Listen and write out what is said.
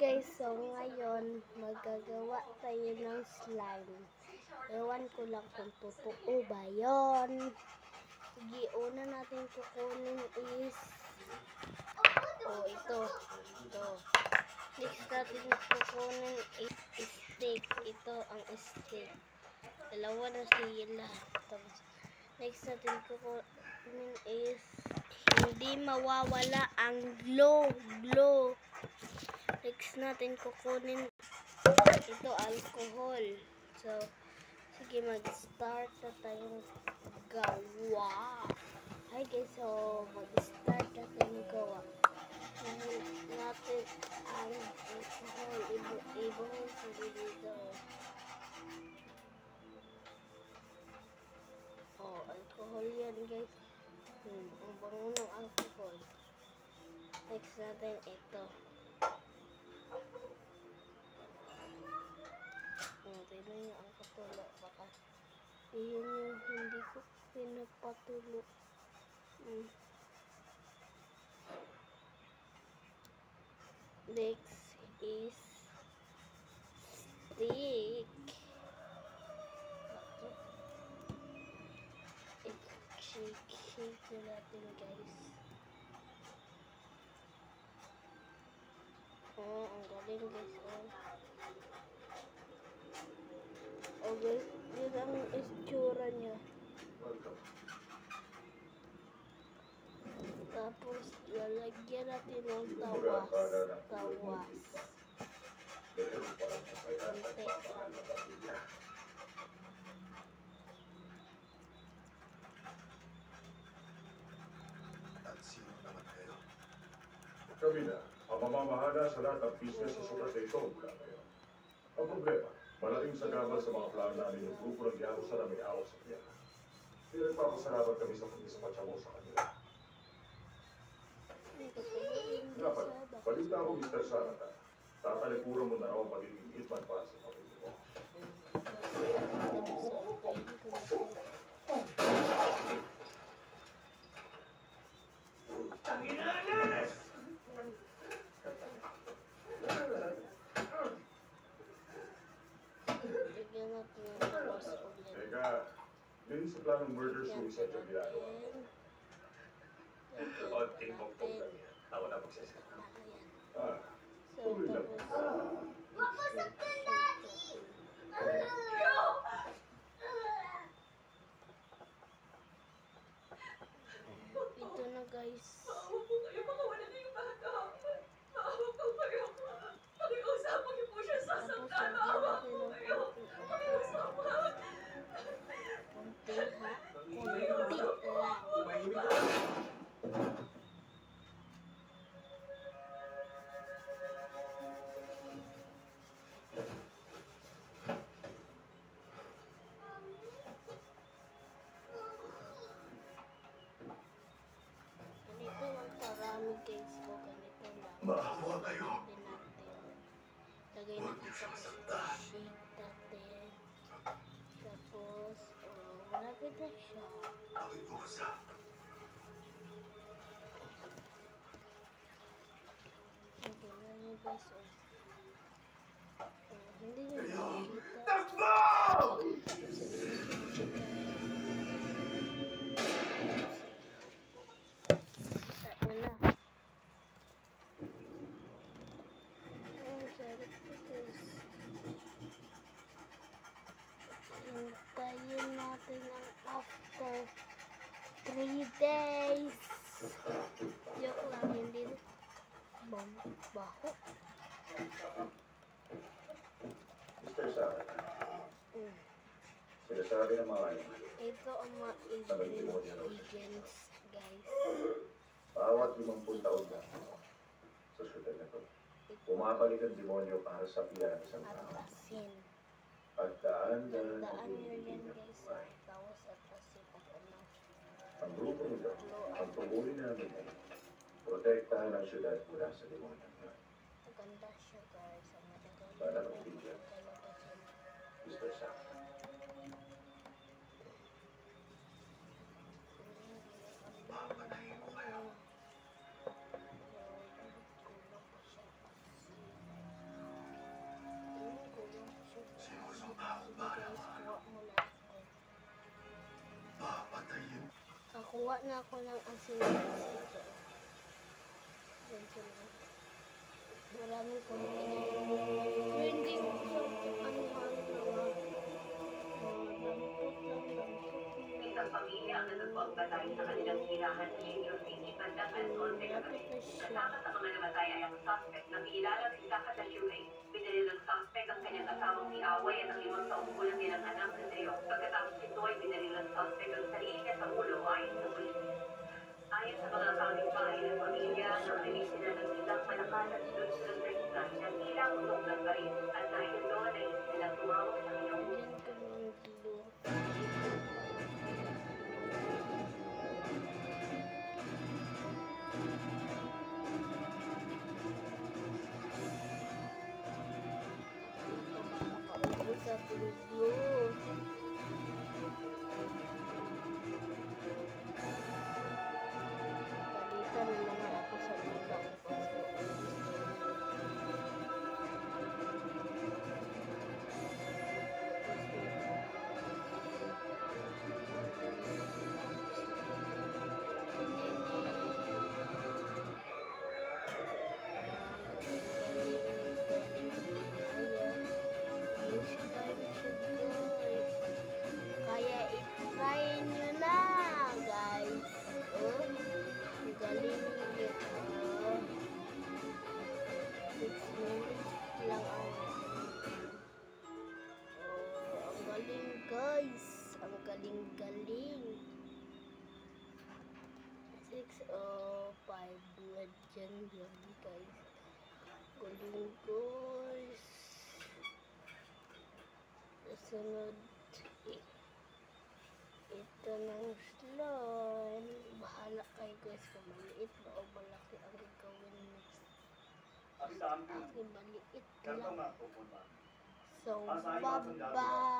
guys, so ngayon magagawa tayo ng slime. Ewan ko lang kung totoo ba yun. Sige, una natin kukunin is ito. Next natin kukunin is stick. Ito ang stick. Dalawa na sila. Tapos next natin kukunin is hindi mawawala ang glow. Next natin kukunin ito, alcohol. So, sige, mag-start na tayong gawa. Hi guys, so mag-start na tayong gawa. Natin ang alcohol. Ibuhon sa dito. Alcohol yan guys. Ang bango ng alcohol. Next natin ito. Tignan nyo ang patulo. Baka iyon yung hindi ko pinapatulo. Next is stick. Shake natin guys. Ang galing guys. Okay, yun ang itsura niya. Tapos, lalagyan natin ng tawas. Konti. Kami na, ang mamamahala sa lahat ng business sa sukat na ito mula ngayon. Ang problema, malaking sagabal sa mga plano namin yung grupo ng Yakuza na may awa sa piyana. Kaya nagpapasalamat kami sa pag-isapatsya mo sa kanila. Nga pala, balita ako Mr. Sarata. Tatalikuran mo na raw ang pagiging hitman para sa pamilya mo. Teka, din sa planong murder suicide yung ginagawa. Onting bongtong lang yan. Ako na magsasaka. Tuloy lang. Ito na guys. Maawa kayo. Lagay natin sa shake natin. Tapos, malapit na siya. Pakiusap. Tignan nyo guys. Hindi nyo makikita. Takbo! Hintayin natin ang after 3 days. Joke lang, hindi baho. Mr. Sarata. Sinasabi ng mga animal. Ito ang mga agents, guys. Bawat 50 taon na sa syudad na ito, pumapalik ang demonyo para sa piyan ng isang tao. At asin. At daan Nyo yan guys, tawas at asin at ano. ang grupo nito, ang tungkulin namin ay protektahan ang syudad mula sa demonyo. Maganda siya guys. Para magtigyan. Mr. Sarata. Gawa na ako ng asin-asin. Marami kong hindi ko ano Isang pamilya ang nagpagpatay sa kanilang tirahan sa Senior City bandang alas 11 kagabi. Kasama sa mga namatay ay ang suspect na kilala si Saka Tashiway. Binili ng suspect ang kanyang asawang si Away at ang 5 taong gulang nilang anak na Deo. Pagkatapos ito ay binili ng suspect ang sarili niya sa ulo ayon sa pulis. Ayon sa mga kapitbahay ng pamilya, nakarinig sila ng isang malakas at sunod-sunod na isla na tila putok ng baril at dahil doon ay sila tumawag sa Pinoon. Sa video. Palitan na naman ako sa ibang kaya i-try nyo na, guys. Oh, ang galing nyo. 6 minutes lang ang ang galing, guys. Ang galing-galing. 6:05 na dyan yan, guys. Galing, guys. Sunod, ito ng slime. Bahala kayo, guys, kung maliit ba o malaki ang gagawin mo. Aking maliit lang. So, bye-bye.